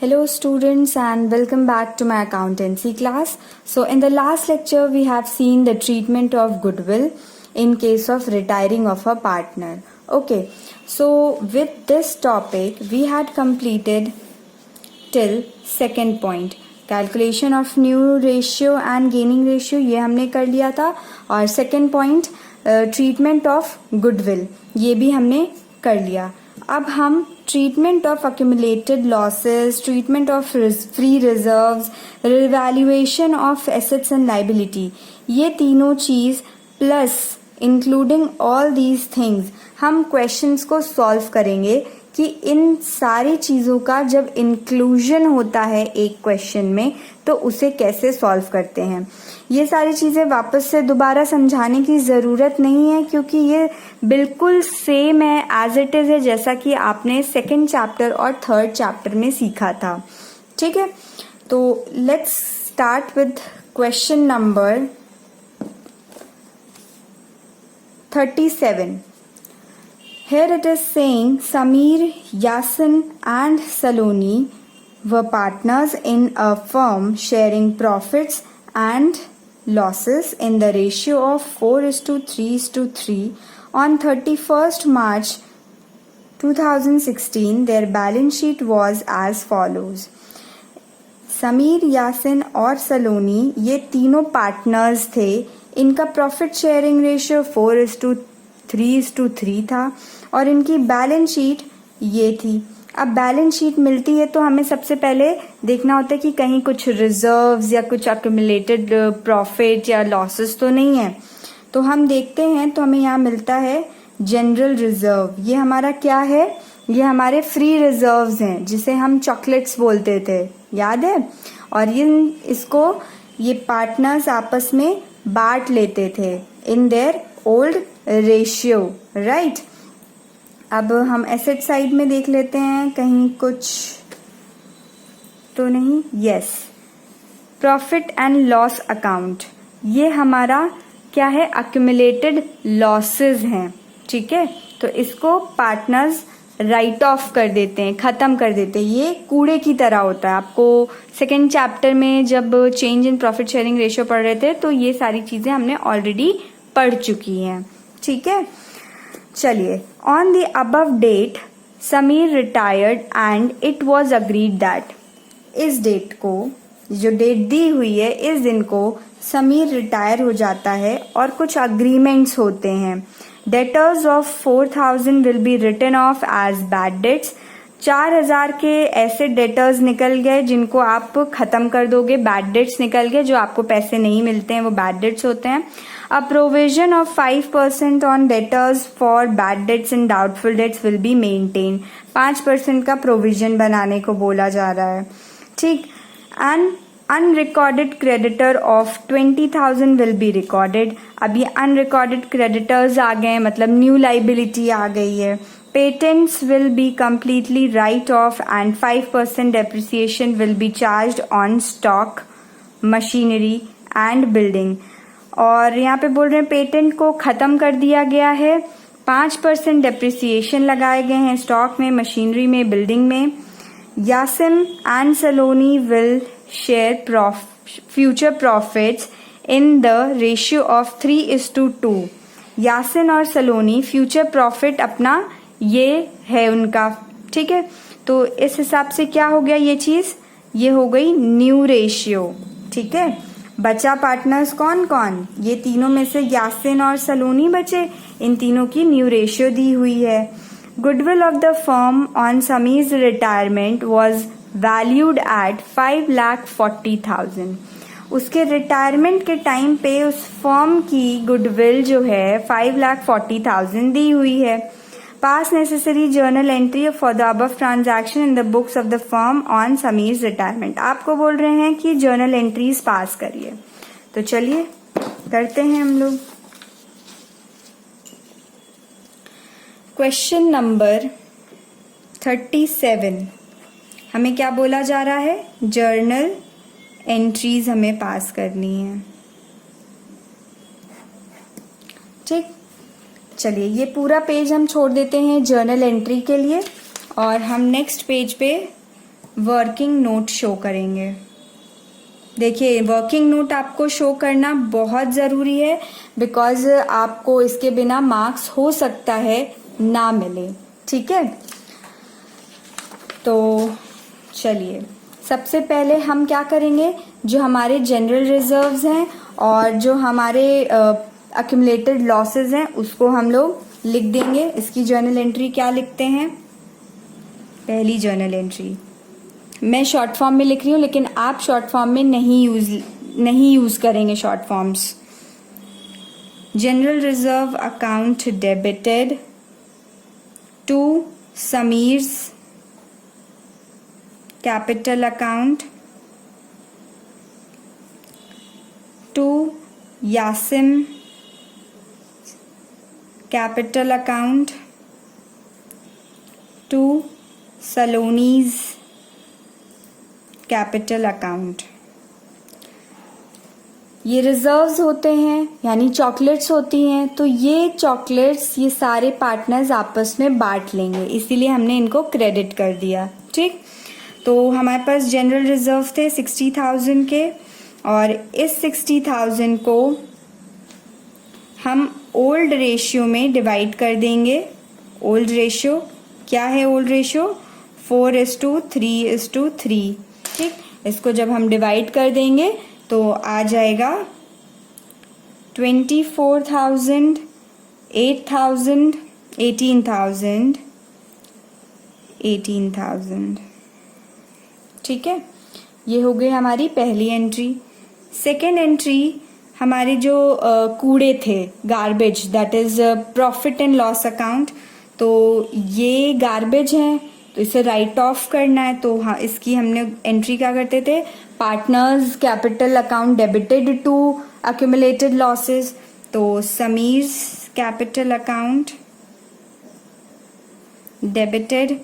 Hello students and welcome back to my accountancy class. So in the last lecture we have seen the treatment of goodwill in case of retiring of a partner. Okay, so with this topic we had completed till second point. Calculation of new ratio and gaining ratio ये हमने कर लिया था और second point treatment of goodwill ये भी हमने कर लिया. अब हम treatment of accumulated losses, treatment of free reserves, revaluation of assets and liability, ये तीनों चीज plus including all these things हम क्वेश्चंस को सॉल्व करेंगे कि इन सारी चीजों का जब इंक्लूजन होता है एक क्वेश्चन में तो उसे कैसे सॉल्व करते हैं. ये सारी चीजें वापस से दोबारा समझाने की जरूरत नहीं है क्योंकि ये बिल्कुल सेम है, एज इट इज है, जैसा कि आपने सेकंड चैप्टर और थर्ड चैप्टर में सीखा था. ठीक है, तो let's start with question number 37. Here it is saying Samir, Yasin and Saloni were partners in a firm sharing profits and losses in the ratio of 4:3:3 on 31st March 2016. Their balance sheet was as follows. Sameer, Yasin और सलोनी ये तीनों partners थे. इनका profit sharing ratio 4:3:3 था और इनकी balance sheet ये थी. अब बैलेंस शीट मिलती है तो हमें सबसे पहले देखना होता है कि कहीं कुछ रिजर्व्स या कुछ अक्यूमुलेटेड प्रॉफिट या लॉसेस तो नहीं है. तो हम देखते हैं तो हमें यहाँ मिलता है जनरल रिजर्व. ये हमारा क्या है? ये हमारे फ्री रिजर्व्स हैं जिसे हम चॉकलेट्स बोलते थे, याद है. और इसको ये पार्टनर्स आपस में बांट लेते थे in their old ratio, right. अब हम एसेट साइड में देख लेते हैं कहीं कुछ तो नहीं. Yes, profit and loss account ये हमारा क्या है? अक्यूमुलेटेड लॉसेस हैं. ठीक है, तो इसको पार्टनर्स राइट ऑफ कर देते हैं, खत्म कर देते हैं. ये कूड़े की तरह होता है. आपको सेकेंड चैप्टर में जब change in profit sharing ratio पढ़ रहे थे तो ये सारी चीजें हमने ऑलरेडी पढ़ चुकी हैं. ठीक है, चलिए. On the above date Sameer retired and it was agreed that, इस डेट को, जो डेट दी हुई है, इस दिन को समीर रिटायर हो जाता है और कुछ अग्रीमेंट्स होते हैं. Debtors of 4,000 will be written off as bad debts. 4,000 के ऐसे डेटर्स निकल गए जिनको आप खत्म कर दोगे. बैड डेट्स निकल गए, जो आपको पैसे नहीं मिलते हैं वो बैड डेट्स होते हैं. A provision of 5% on debtors for bad debts and doubtful debts will be maintained. 5% का प्रोविजन बनाने को बोला जा रहा है. ठीक. An unrecorded creditor of 20,000 will be recorded. अब ये unrecorded creditors आ गए, मतलब न्यू लाइबिलिटी आ गई है. Patents will be completely write off and 5% depreciation will be charged on stock, machinery and building. और यहाँ पे बोल रहे हैं पेटेंट को खत्म कर दिया गया है. 5% डेप्रिसिएशन लगाए गए हैं स्टॉक में, मशीनरी में, बिल्डिंग में. Yasin and Saloni will share future profits in the ratio of 3:2. Yasin और सलोनी फ्यूचर प्रॉफिट अपना ये है उनका. ठीक है, तो इस हिसाब से क्या हो गया ये चीज? ये हो गई न्यू रेशियो. ठीक है, बचा पार्टनर्स कौन कौन? ये तीनों में से यासिन और सलोनी बचे. इन तीनों की न्यू रेशियो दी हुई है. Goodwill of the firm on समीज रिटायरमेंट वॉज वैल्यूड एट 5,40,000. उसके रिटायरमेंट के टाइम पे उस फर्म की गुडविल जो है 5,40,000 दी हुई है. पास necessary journal entry for the above transaction in the books of the firm on Sameer retirement. आपको बोल रहे हैं कि जर्नल एंट्रीज पास करिए. तो चलिए करते हैं हम लोग. Question number 37. हमें क्या बोला जा रहा है? जर्नल एंट्रीज हमें पास करनी है. ठीक, चलिए ये पूरा पेज हम छोड़ देते हैं जर्नल एंट्री के लिए और हम नेक्स्ट पेज पे वर्किंग नोट शो करेंगे। देखिए वर्किंग नोट आपको शो करना बहुत ज़रूरी है, बिकॉज आपको इसके बिना मार्क्स हो सकता है ना मिले। ठीक है, तो चलिए सबसे पहले हम क्या करेंगे, जो हमारे जनरल रिजर्व्स हैं और जो हमारे अक्यूमुलेटेड लॉसेस हैं उसको हम लोग लिख देंगे। इसकी जर्नल एंट्री क्या लिखते हैं, पहली जर्नल एंट्री मैं शॉर्ट फॉर्म में लिख रही हूँ, लेकिन आप शॉर्ट फॉर्म में नहीं यूज करेंगे short forms. General reserve account debited to Sameer's capital account to Yasim capital account to Saloni's capital account. ये रिजर्व्स होते हैं यानी चॉकलेट्स होती हैं, तो ये चॉकलेट्स ये सारे पार्टनर्स आपस में बांट लेंगे, इसीलिए हमने इनको क्रेडिट कर दिया। ठीक, तो हमारे पास जनरल रिजर्व थे 60,000 के, और इस 60,000 को हम ओल्ड रेशियो में डिवाइड कर देंगे। ओल्ड रेशियो क्या है, ओल्ड रेशियो 4:3:3। ठीक, इसको जब हम डिवाइड कर देंगे तो आ जाएगा 24,000, 8,000, 18,000, 18,000। ठीक है, ये हो गई हमारी पहली एंट्री। सेकेंड एंट्री हमारे जो कूड़े थे, garbage, that is profit and loss account. तो ये गार्बेज है तो इसे राइट ऑफ करना है, तो हाँ इसकी हमने एंट्री क्या करते थे, partners capital account debited to accumulated losses. तो Sameer's capital account debited,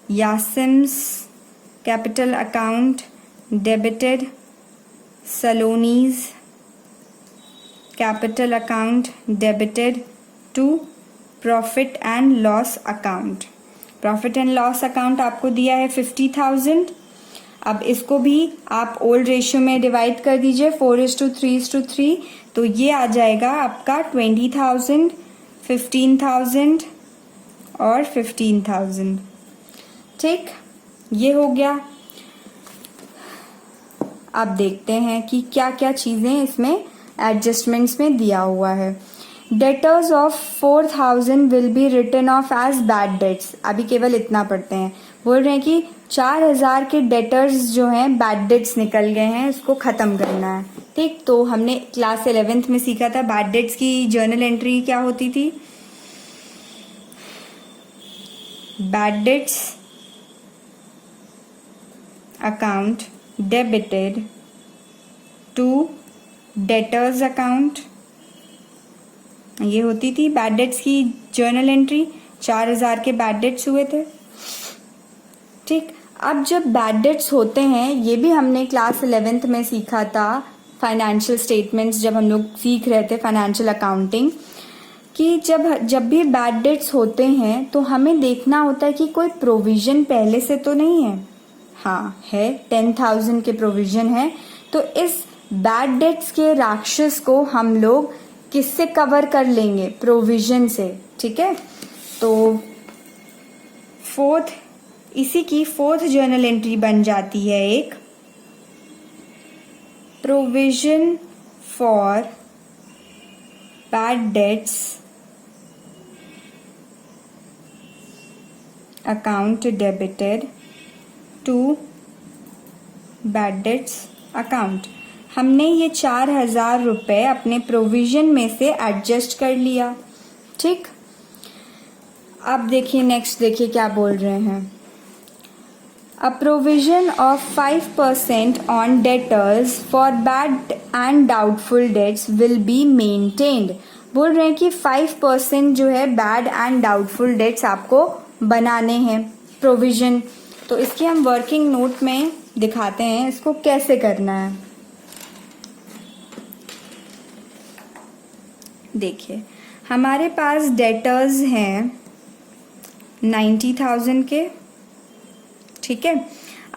Yasim's capital account debited, Saloni's capital account debited to profit and loss account. Profit and loss account आपको दिया है 50,000। अब इसको भी आप ओल्ड रेशियो में डिवाइड कर दीजिए 4:3:3, तो ये आ जाएगा आपका 20,000, 15,000 और 15,000। ठीक, ये हो गया। अब देखते हैं कि क्या क्या चीजें इसमें एडजस्टमेंट्स में दिया हुआ है। Debtors of 4,000 will be written off as bad debts. अभी केवल इतना पढ़ते हैं, बोल रहे हैं कि 4,000 के डेटर्स जो हैं बैड डेट्स निकल गए हैं, इसको खत्म करना है। ठीक, तो हमने क्लास 11th में सीखा था बैड डेट्स की जर्नल एंट्री क्या होती थी। Bad debts account debited to debtors account, ये होती थी बैड डेट्स की जर्नल एंट्री। 4,000 के बैड डेट्स हुए थे। ठीक, अब जब बैड डेट्स होते हैं, ये भी हमने क्लास 11th में सीखा था फाइनेंशियल स्टेटमेंट्स, जब हम लोग सीख रहे थे फाइनेंशियल अकाउंटिंग, कि जब भी बैड डेट्स होते हैं तो हमें देखना होता है कि कोई प्रोविजन पहले से तो नहीं है। हाँ है, 10,000 के प्रोविजन है, तो इस बैड डेट्स के राक्षस को हम लोग किससे कवर कर लेंगे, प्रोविजन से। ठीक है, तो इसी की फोर्थ जर्नल एंट्री बन जाती है एक provision for bad debts account debited to bad debts account. हमने ये 4,000 रुपए अपने प्रोविजन में से एडजस्ट कर लिया। ठीक, अब देखिए नेक्स्ट, देखिए क्या बोल रहे हैं। A provision of 5% on debtors for bad and doubtful dates will be maintained. बोल रहे हैं कि 5% जो है बैड एंड डाउटफुल डेट्स आपको बनाने हैं प्रोविजन। तो इसकी हम वर्किंग नोट में दिखाते हैं इसको कैसे करना है। देखिए हमारे पास डेटर्स हैं 90,000 के, ठीक है।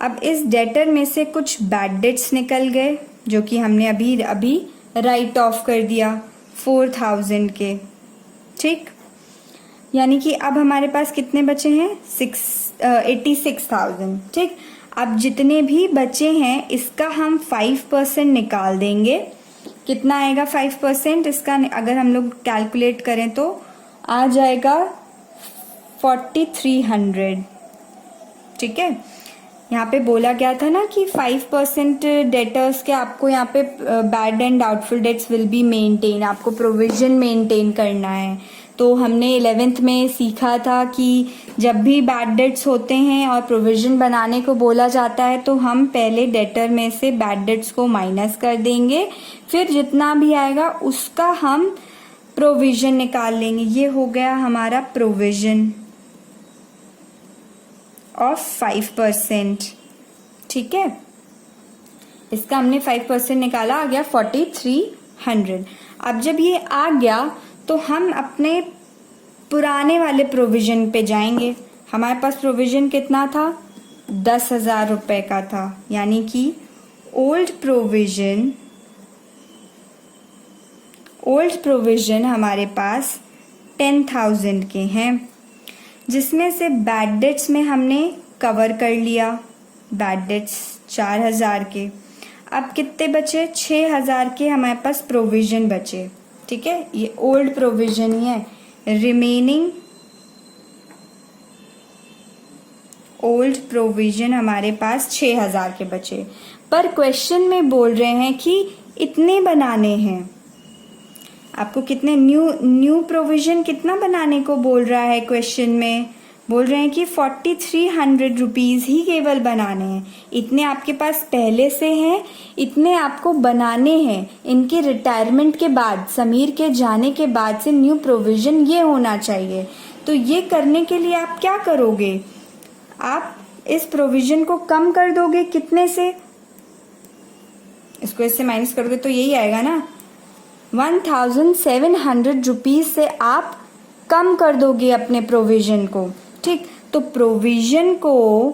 अब इस डेटर में से कुछ बैड डेट्स निकल गए जो कि हमने अभी अभी राइट ऑफ कर दिया 4000 के, ठीक। यानी कि अब हमारे पास कितने बचे हैं 86,000, ठीक। अब जितने भी बचे हैं इसका हम 5% निकाल देंगे। कितना आएगा 5% इसका? अगर हम लोग कैलकुलेट करें तो आ जाएगा 4300, ठीक है। यहाँ पे बोला गया था ना कि 5% डेटर्स के आपको यहाँ पे bad and doubtful dates will be maintain, आपको प्रोविजन मेंटेन करना है। तो हमने 11th में सीखा था कि जब भी बैड डेट्स होते हैं और प्रोविजन बनाने को बोला जाता है तो हम पहले डेटर में से बैड डेट्स को माइनस कर देंगे, फिर जितना भी आएगा उसका हम प्रोविजन निकाल लेंगे। ये हो गया हमारा प्रोविजन ऑफ 5%, ठीक है। इसका हमने 5% निकाला, आ गया 4300। अब जब ये आ गया तो हम अपने पुराने वाले प्रोविजन पे जाएंगे। हमारे पास प्रोविजन कितना था 10,000 रुपए का था, यानी कि ओल्ड प्रोविजन हमारे पास 10,000 के हैं, जिसमें से बैड डेट्स में हमने कवर कर लिया बैड डेट्स 4,000 के। अब कितने बचे 6,000 के हमारे पास प्रोविजन बचे, ठीक है। ये ओल्ड प्रोविजन ही है। रिमेनिंग ओल्ड प्रोविजन हमारे पास 6,000 के बचे, पर क्वेश्चन में बोल रहे हैं कि इतने बनाने हैं। आपको कितने न्यू प्रोविजन कितना बनाने को बोल रहा है क्वेश्चन में? बोल रहे हैं कि 4300 रुपीज ही केवल बनाने हैं। इतने आपके पास पहले से हैं, इतने आपको बनाने हैं। इनके रिटायरमेंट के बाद, समीर के जाने के बाद से न्यू प्रोविजन ये होना चाहिए। तो ये करने के लिए आप क्या करोगे? आप इस प्रोविजन को कम कर दोगे कितने से? इसको इससे माइनस करोगे तो यही आएगा ना, 1700 रुपीज से आप कम कर दोगे अपने प्रोविजन को, ठीक। तो प्रोविजन को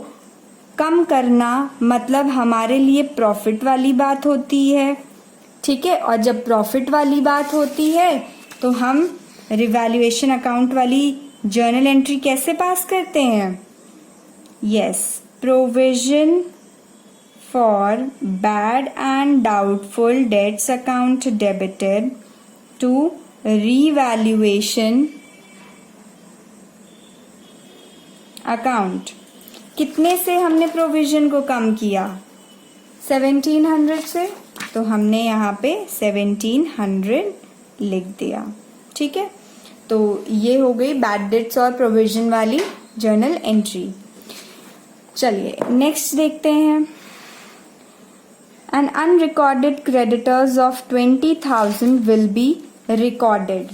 कम करना मतलब हमारे लिए प्रॉफिट वाली बात होती है, ठीक है। और जब प्रॉफिट वाली बात होती है तो हम रिवैल्यूएशन अकाउंट वाली जर्नल एंट्री कैसे पास करते हैं? Yes, provision for bad and doubtful debts account debited to revaluation account। कितने से हमने प्रोविजन को कम किया? 1700 से, तो हमने यहाँ पे 1700 लिख दिया, ठीक है। तो ये हो गई बैड डेट्स और प्रोविजन वाली जर्नल एंट्री। चलिए नेक्स्ट देखते हैं। And unrecorded creditors of 20,000 will be recorded।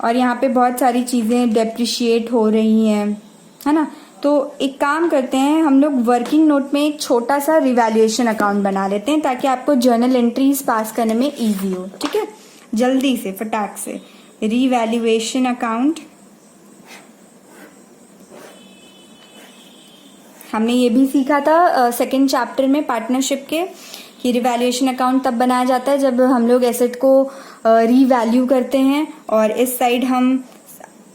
और यहाँ पे बहुत सारी चीज़ें डेप्रिशिएट हो रही हैं, है ना। तो एक काम करते हैं, हम लोग वर्किंग नोट में एक छोटा सा रिवैल्यूएशन अकाउंट बना लेते हैं ताकि आपको जर्नल एंट्रीज पास करने में इजी हो, ठीक है। जल्दी से फटाक से रिवैल्यूएशन अकाउंट। हमने ये भी सीखा था सेकंड चैप्टर में पार्टनरशिप के कि रिवैल्यूएशन अकाउंट तब बनाया जाता है जब हम लोग एसेट को रीवैल्यू करते हैं, और इस साइड हम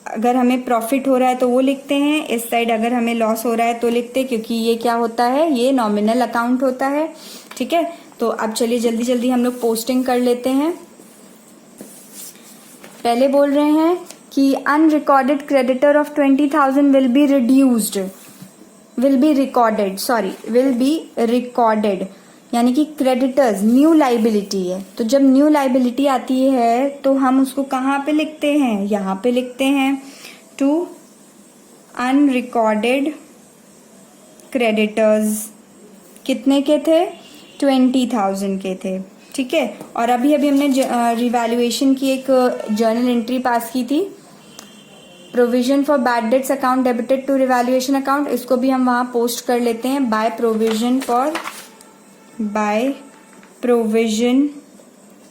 अगर हमें प्रॉफिट हो रहा है तो वो लिखते हैं, इस साइड अगर हमें लॉस हो रहा है तो लिखते हैं, क्योंकि ये क्या होता है, ये नॉमिनल अकाउंट होता है, ठीक है। तो अब चलिए जल्दी जल्दी हम लोग पोस्टिंग कर लेते हैं। पहले बोल रहे हैं कि unrecorded creditor of 20,000 will be recorded, यानी कि क्रेडिटर्स न्यू लाइबिलिटी है। तो जब न्यू लाइबिलिटी आती है तो हम उसको कहाँ पे लिखते हैं? यहाँ पे लिखते हैं टू अनरिकॉर्डेड क्रेडिटर्स। कितने के थे? 20,000 के थे, ठीक है। और अभी अभी हमने रिवैल्यूएशन की एक जर्नल एंट्री पास की थी, provision for bad debts account debited to revaluation account. इसको भी हम वहाँ पोस्ट कर लेते हैं, by provision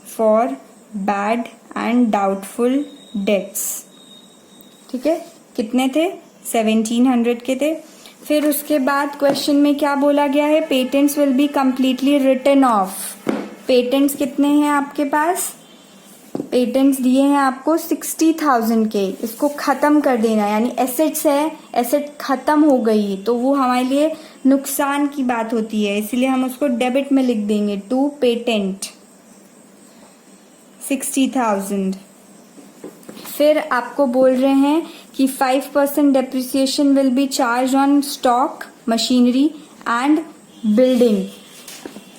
for bad and doubtful debts, ठीक है। कितने थे? 1700 के थे। फिर उसके बाद क्वेश्चन में क्या बोला गया है, patents will be completely written off. Patents कितने हैं आपके पास, पेटेंट्स दिए हैं आपको 60,000 के, इसको खत्म कर देना, यानी एसेट्स है, एसेट खत्म हो गई तो वो हमारे लिए नुकसान की बात होती है, इसलिए हम उसको डेबिट में लिख देंगे, टू पेटेंट 60,000। फिर आपको बोल रहे हैं कि 5% depreciation will be charge on stock, machinery and building.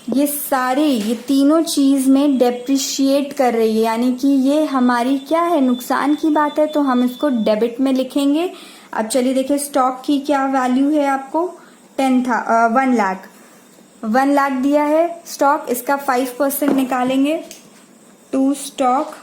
ये तीनों चीज में डेप्रिशिएट कर रही है, यानी कि ये हमारी क्या है, नुकसान की बात है, तो हम इसको डेबिट में लिखेंगे। अब चलिए देखिए स्टॉक की क्या वैल्यू है आपको, 1 लाख, 1 लाख दिया है स्टॉक, इसका 5% निकालेंगे, टू स्टॉक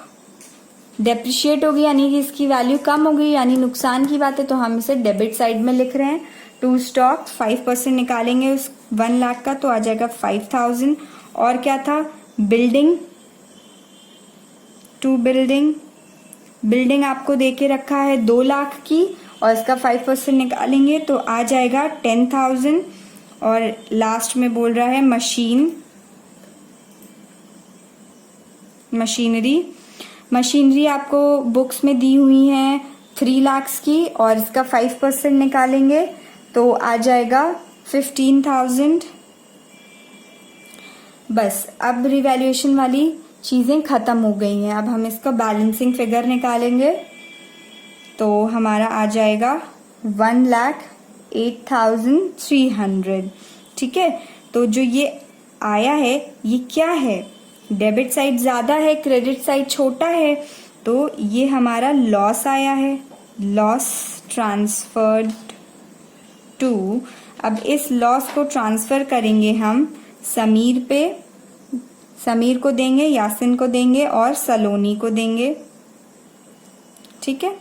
डेप्रिशिएट होगी, यानी कि इसकी वैल्यू कम हो गई, यानी नुकसान की बात है, तो हम इसे डेबिट साइड में लिख रहे हैं। टू स्टॉक 5% निकालेंगे उस 1 लाख का, तो आ जाएगा 5,000। और क्या था, बिल्डिंग, टू बिल्डिंग आपको देके रखा है 2 लाख की, और इसका 5% निकालेंगे तो आ जाएगा 10,000। और लास्ट में बोल रहा है मशीनरी आपको बुक्स में दी हुई है 3 लाख की, और इसका 5% निकालेंगे तो आ जाएगा 15,000। बस अब रिवैल्यूएशन वाली चीजें खत्म हो गई हैं, अब हम इसका बैलेंसिंग फिगर निकालेंगे तो हमारा आ जाएगा 1,08,300। ठीक है, तो जो ये आया है ये क्या है, डेबिट साइड ज्यादा है, क्रेडिट साइड छोटा है, तो ये हमारा लॉस आया है, लॉस ट्रांसफर्ड टू। अब इस लॉस को ट्रांसफर करेंगे हम समीर पे, समीर को देंगे, यासिन को देंगे और सलोनी को देंगे। ठीक है,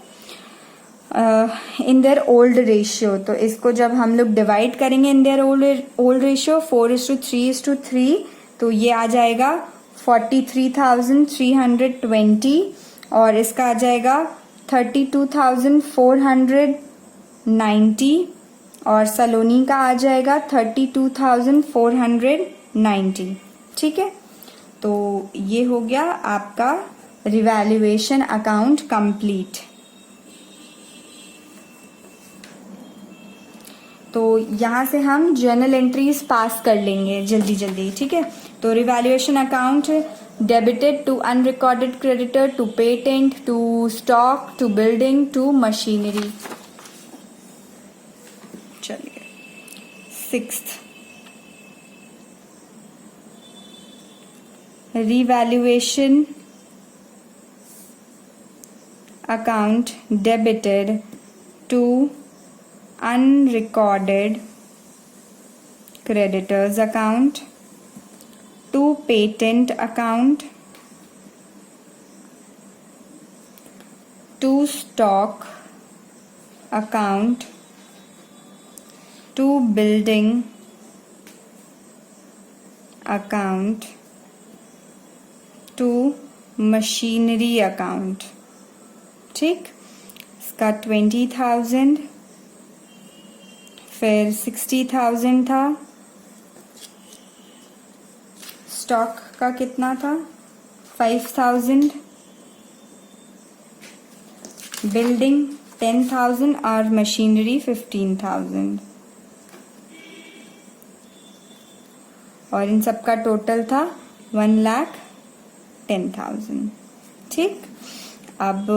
इन देयर ओल्ड रेशियो, तो इसको जब हम लोग डिवाइड करेंगे इन देयर ओल्ड रेशियो 4:3:3, तो ये आ जाएगा 43,320, और इसका आ जाएगा 32,490, और सलोनी का आ जाएगा 32,490। ठीक है, तो ये हो गया आपका रिवैल्यूएशन अकाउंट कंप्लीट। तो यहां से हम जर्नल एंट्रीज पास कर लेंगे जल्दी जल्दी। ठीक है, तो revaluation account debited to unrecorded creditor, to patent, to stock, to building, to machinery. चलिए 6th, revaluation account debited to unrecorded creditors account, to patent account, to stock account, to building account, to machinery account। ठीक, इसका 20,000, फिर 60,000 था, stock का कितना था 5,000, building 10,000 और machinery 15,000, और इन सब का टोटल था 1,10,000। ठीक, अब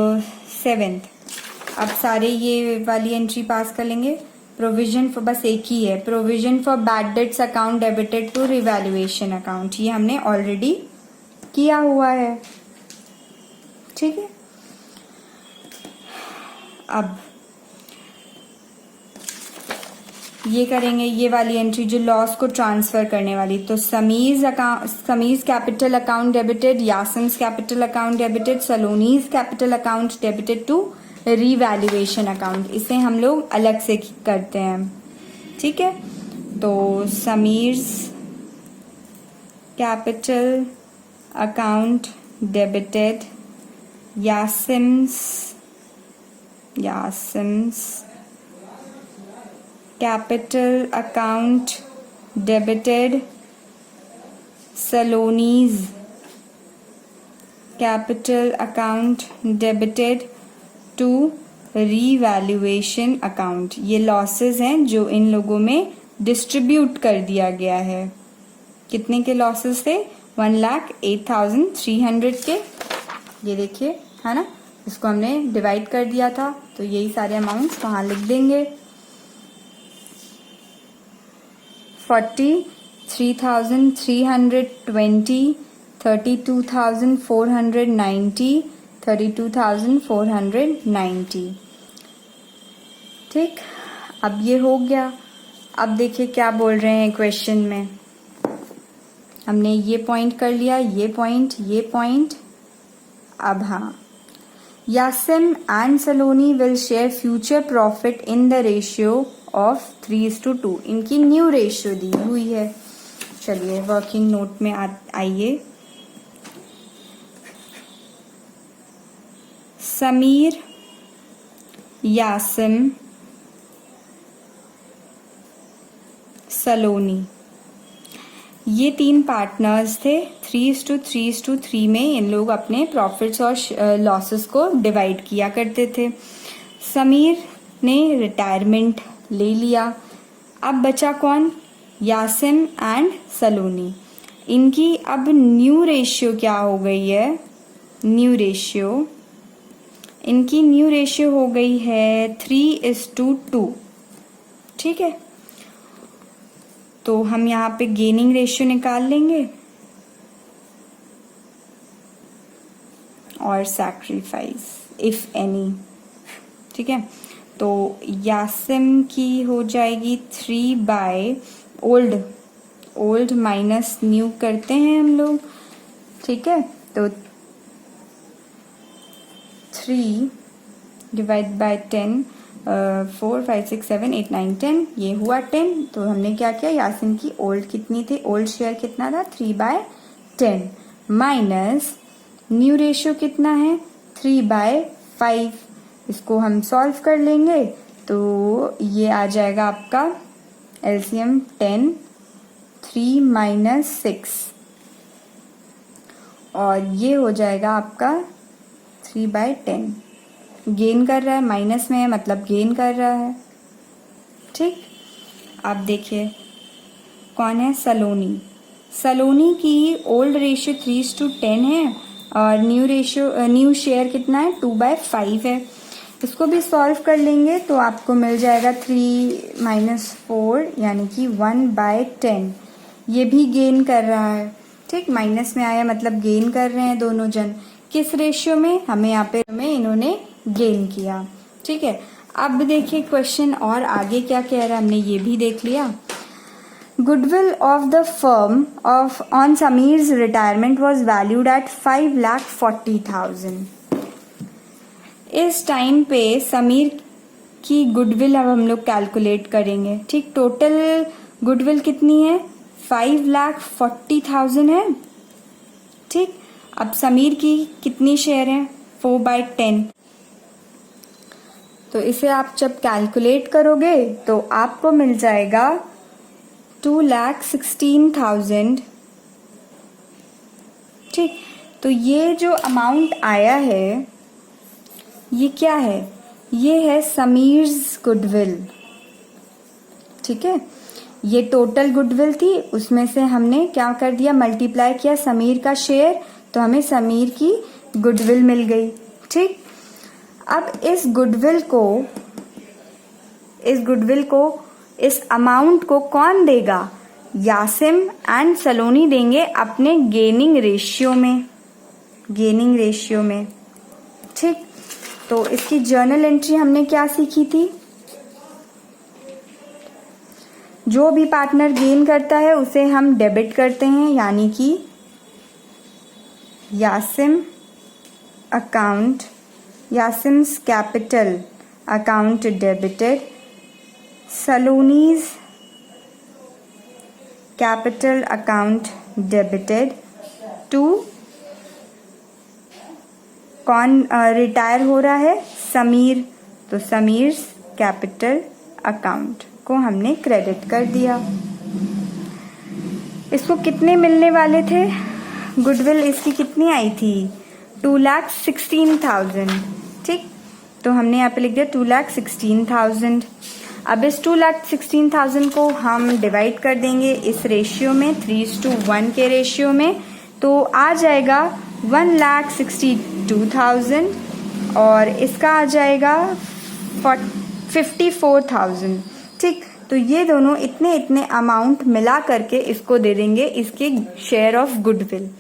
7th, अब सारे ये वाली एंट्री पास कर लेंगे। प्रोविजन फॉर, बस एक ही है, provision for bad debts account debited to revaluation account, ये हमने ऑलरेडी किया हुआ है। ठीक है, अब ये करेंगे ये वाली एंट्री जो लॉस को ट्रांसफर करने वाली, तो Sameer's capital account debited, Yasin's capital account debited, Saloni's capital account debited to revaluation account, इसे हम लोग अलग से करते हैं। ठीक है, तो Sameer's capital account debited, Yasim's capital account debited, Saloni's capital account debited to revaluation account। ये लॉसेस हैं जो इन लोगों में डिस्ट्रीब्यूट कर दिया गया है। कितने के लॉसेस थे? 1,08,300 के। ये देखिए, है ना, इसको हमने डिवाइड कर दिया था, तो यही सारे अमाउंट्स वहां लिख देंगे। 43,320, 32,490, 32,490। ठीक, अब ये हो गया। अब देखिए क्या बोल रहे हैं क्वेश्चन में। हमने ये पॉइंट कर लिया, ये पॉइंट। अब हाँ, Yasim and Saloni will share future profit in the ratio of 3:2। इनकी न्यू रेशियो दी हुई है। चलिए वर्किंग नोट में आइए। समीर, यासिम, सलोनी, ये 3 पार्टनर्स थे। 3:3 में इन लोग अपने प्रॉफिट्स और लॉसेस को डिवाइड किया करते थे। समीर ने रिटायरमेंट ले लिया। अब बचा कौन? यासिम एंड सलोनी। इनकी अब न्यू रेशियो क्या हो गई है? इनकी न्यू रेशियो हो गई है 3:2। ठीक है, तो हम यहाँ पे गेनिंग रेशियो निकाल लेंगे और सैक्रिफाइस इफ एनी। ठीक है, तो यासिम की हो जाएगी 3 ओल्ड माइनस न्यू करते हैं हम लोग। ठीक है, तो 3 डिवाइड बाय 10, 4, 5, 6, 7, 8, 9, 10, ये हुआ 10। तो हमने क्या किया, यासिन की ओल्ड कितनी थी? ओल्ड शेयर कितना था? 3/10 माइनस न्यू रेशियो कितना है? 3/5। इसको हम सॉल्व कर लेंगे तो ये आ जाएगा आपका एलसीएम 10, 3 माइनस 6, और ये हो जाएगा आपका 3/10। गेन कर रहा है, माइनस में है मतलब गेन कर रहा है। ठीक, अब देखिए कौन है? सलोनी की ओल्ड रेशियो 3:10 है और न्यू शेयर कितना है? 2/5 है। इसको भी सॉल्व कर लेंगे तो आपको मिल जाएगा 3 माइनस 4 यानी कि 1/10। ये भी गेन कर रहा है। ठीक, माइनस में आया मतलब गेन कर रहे हैं दोनों जन। किस रेशियो में? हमें यहाँ पे इन्होंने गेन किया। ठीक है, अब देखिए क्वेश्चन और आगे क्या कह रहा है, हमने ये भी देख लिया। Goodwill of the firm on Sameer's retirement was valued at 5,40,000। इस टाइम पे समीर की गुडविल अब हम लोग कैलकुलेट करेंगे। ठीक, टोटल गुडविल कितनी है? 5,40,000 है। ठीक, अब समीर की कितनी शेयर है? 4/10। तो इसे आप जब कैलकुलेट करोगे तो आपको मिल जाएगा 2,16,000। ठीक, तो ये जो अमाउंट आया है ये क्या है? ये है समीर्स गुडविल। ठीक है, ये टोटल गुडविल थी, उसमें से हमने क्या कर दिया? मल्टीप्लाई किया समीर का शेयर, तो हमें समीर की गुडविल मिल गई। ठीक, अब इस अमाउंट को कौन देगा? यासिम एंड सलोनी देंगे अपने गेनिंग रेशियो में। ठीक, तो इसकी जर्नल एंट्री हमने क्या सीखी थी? जो भी पार्टनर गेन करता है उसे हम डेबिट करते हैं, यानी कि Yasim's capital account debited, Saloni's capital account debited to कौन रिटायर हो रहा है? समीर, तो समीर्स कैपिटल अकाउंट। को हमने क्रेडिट कर दिया। इसको कितने मिलने वाले थे? गुडविल इसकी कितनी आई थी? 2,16,000। ठीक, तो हमने यहाँ पे लिख दिया 2,16,000। अब इस 2,16,000 को हम डिवाइड कर देंगे इस रेशियो में, 3:1 के रेशियो में, तो आ जाएगा 1,62,000 और इसका आ जाएगा 54,000। ठीक, तो ये दोनों इतने इतने अमाउंट मिला करके इसको दे देंगे इसके शेयर ऑफ गुडविल।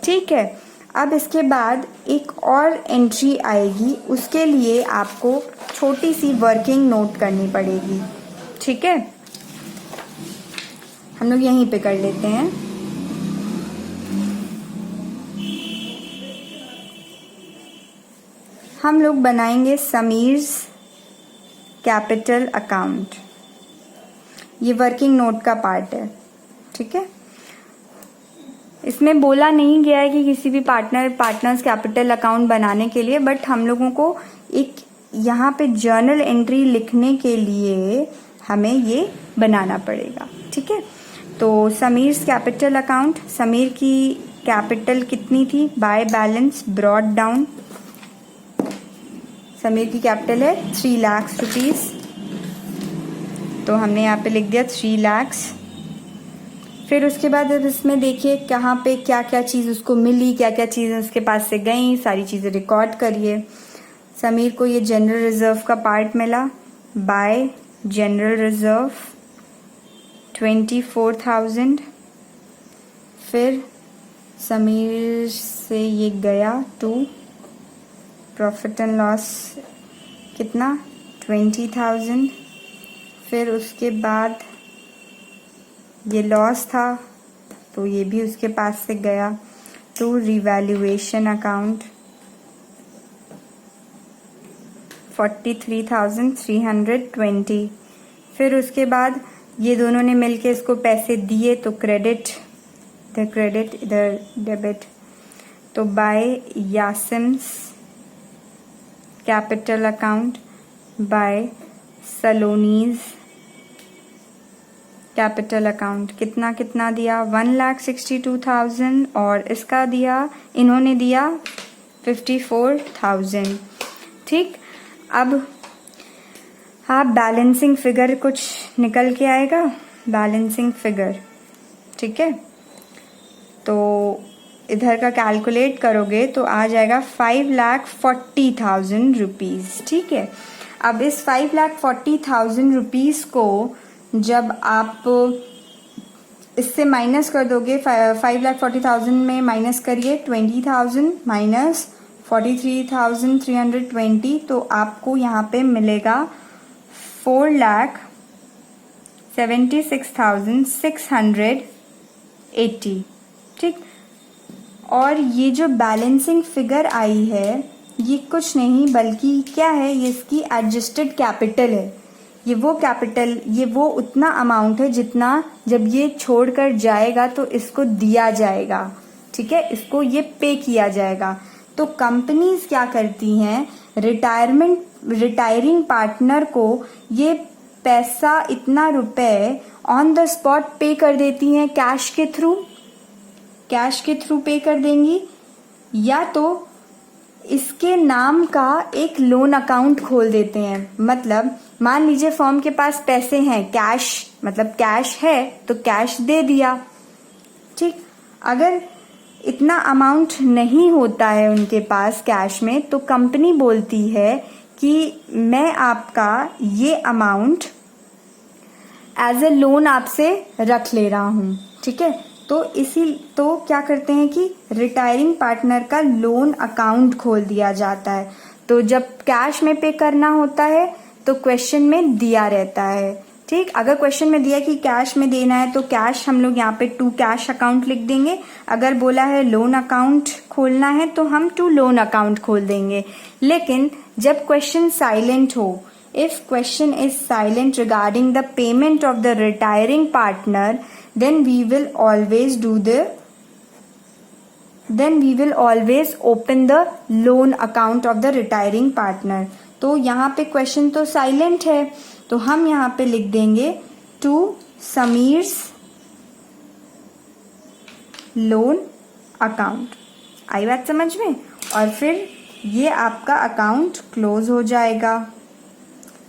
ठीक है, अब इसके बाद एक और एंट्री आएगी, उसके लिए आपको छोटी सी वर्किंग नोट करनी पड़ेगी। ठीक है, हम लोग यहीं पे कर लेते हैं। हम लोग बनाएंगे समीर्स कैपिटल अकाउंट। ये वर्किंग नोट का पार्ट है। ठीक है, इसमें बोला नहीं गया है कि किसी भी पार्टनर्स कैपिटल अकाउंट बनाने के लिए, बट हम लोगों को एक यहाँ पे जर्नल एंट्री लिखने के लिए हमें ये बनाना पड़ेगा। ठीक है, तो समीर्स कैपिटल अकाउंट, समीर की कैपिटल कितनी थी? By balance brought down. Sameer की कैपिटल है 3 लाख रुपीज, तो हमने यहाँ पे लिख दिया 3 लाख। फिर उसके बाद अब इसमें देखिए कहाँ पे क्या क्या चीज़ उसको मिली, क्या क्या चीज़ें उसके पास से गई, सारी चीज़ें रिकॉर्ड करिए। समीर को ये जनरल रिजर्व का पार्ट मिला, बाय जनरल रिजर्व 24,000। फिर समीर से ये गया टू प्रॉफिट एंड लॉस, कितना? 20,000। फिर उसके बाद ये लॉस था तो ये भी उसके पास से गया टू रिवैल्यूएशन अकाउंट 43,320। फिर उसके बाद ये दोनों ने मिलके इसको पैसे दिए तो क्रेडिट, इधर क्रेडिट इधर डेबिट, तो by Yasim's capital account, by Saloni's capital account. कितना कितना दिया? 1,62,000 और इसका दिया, इन्होंने दिया 54,000। ठीक, अब आप बैलेंसिंग फिगर कुछ निकल के आएगा, बैलेंसिंग फिगर। ठीक है, तो इधर का कैलकुलेट करोगे तो आ जाएगा 5,40,000 रुपीज़। ठीक है, अब इस 5,40,000 रुपीज़ को जब आप इससे माइनस कर दोगे, 5,40,000 में माइनस करिए 20,000 माइनस 43,320, तो आपको यहाँ पे मिलेगा 4,76,680। ठीक, और ये जो बैलेंसिंग फिगर आई है ये कुछ नहीं बल्कि क्या है, ये इसकी एडजस्टेड कैपिटल है। ये वो कैपिटल, ये वो उतना अमाउंट है जितना जब ये छोड़कर जाएगा तो इसको दिया जाएगा। ठीक है, इसको ये पे किया जाएगा। तो कंपनीज क्या करती हैं, रिटायरिंग पार्टनर को ये पैसा इतना रुपए ऑन द स्पॉट पे कर देती हैं, कैश के थ्रू पे कर देंगी, या तो इसके नाम का एक लोन अकाउंट खोल देते हैं। मतलब मान लीजिए फर्म के पास पैसे हैं, कैश मतलब कैश है तो कैश दे दिया। ठीक, अगर इतना अमाउंट नहीं होता है उनके पास कैश में तो कंपनी बोलती है कि मैं आपका ये अमाउंट एज ए लोन आपसे रख ले रहा हूँ। ठीक है, तो क्या करते हैं कि रिटायरिंग पार्टनर का लोन अकाउंट खोल दिया जाता है। तो जब कैश में पे करना होता है तो क्वेश्चन में दिया रहता है। ठीक, अगर क्वेश्चन में दिया कि कैश में देना है तो कैश हम लोग यहाँ पे टू कैश अकाउंट लिख देंगे। अगर बोला है लोन अकाउंट खोलना है तो हम टू लोन अकाउंट खोल देंगे। लेकिन जब क्वेश्चन साइलेंट हो, if question is silent regarding the payment of the retiring partner, then we will always open the loan account of the retiring partner। तो यहाँ पे क्वेश्चन तो साइलेंट है, तो हम यहाँ पे लिख देंगे टू समीर्स लोन अकाउंट। आई बात समझ में? और फिर ये आपका अकाउंट क्लोज हो जाएगा।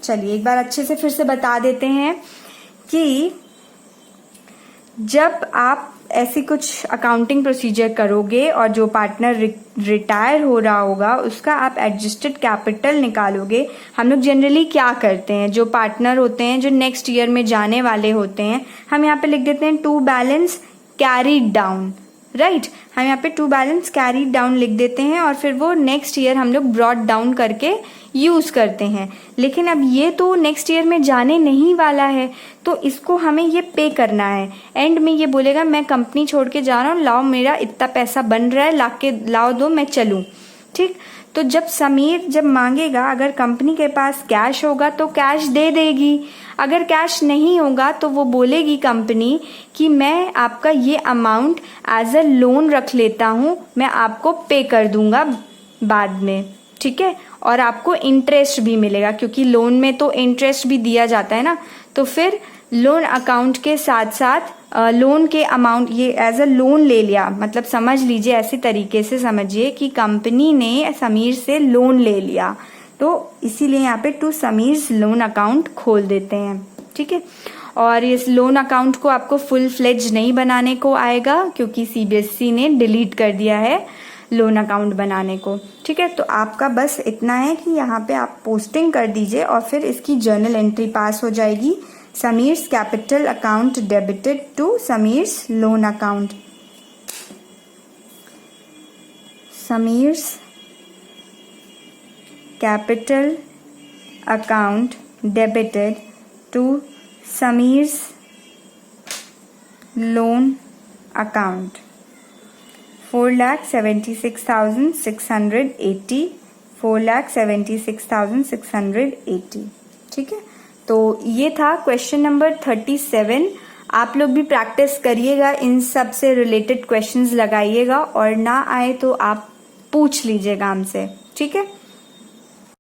चलिए एक बार अच्छे से फिर से बता देते हैं कि जब आप ऐसी कुछ अकाउंटिंग प्रोसीजर करोगे और जो पार्टनर रिटायर हो रहा होगा उसका आप एडजस्टेड कैपिटल निकालोगे। हम लोग जनरली क्या करते हैं, जो पार्टनर होते हैं जो नेक्स्ट ईयर में जाने वाले होते हैं, हम यहाँ पे लिख देते हैं to balance carried down, right. हम यहाँ पे टू बैलेंस कैरीड डाउन लिख देते हैं और फिर वो नेक्स्ट ईयर हम लोग ब्रॉट डाउन करके यूज करते हैं। लेकिन अब ये तो नेक्स्ट ईयर में जाने नहीं वाला है, तो इसको हमें ये पे करना है। एंड में ये बोलेगा मैं कंपनी छोड़ के जा रहा हूँ, लाओ मेरा इतना पैसा बन रहा है, लाओ दो मैं चलूँ, ठीक। तो जब समीर जब मांगेगा, अगर कंपनी के पास कैश होगा तो कैश दे देगी, अगर कैश नहीं होगा तो वो बोलेगी कंपनी कि मैं आपका ये अमाउंट एज अ लोन रख लेता हूँ, मैं आपको पे कर दूंगा बाद में, ठीक है। और आपको इंटरेस्ट भी मिलेगा, क्योंकि लोन में तो इंटरेस्ट भी दिया जाता है ना। तो फिर लोन अकाउंट के साथ साथ लोन के अमाउंट ये एज अ लोन ले लिया, मतलब समझ लीजिए, ऐसी तरीके से समझिए कि कंपनी ने समीर से लोन ले लिया, तो इसीलिए यहाँ पे टू समीर्स लोन अकाउंट खोल देते हैं, ठीक है। और इस लोन अकाउंट को आपको फुल फ्लेज नहीं बनाने को आएगा, क्योंकि सीबीएसई ने डिलीट कर दिया है लोन अकाउंट बनाने को, ठीक है। तो आपका बस इतना है कि यहाँ पे आप पोस्टिंग कर दीजिए और फिर इसकी जर्नल एंट्री पास हो जाएगी, Sameer's capital account debited to Sameer's loan account. Sameer's capital account debited to Sameer's loan account 4,76,680, 4,76,680, ठीक है। तो ये था क्वेश्चन नंबर 37। आप लोग भी प्रैक्टिस करिएगा, इन सब से रिलेटेड क्वेश्चंस लगाइएगा, और ना आए तो आप पूछ लीजिएगा हमसे, ठीक है।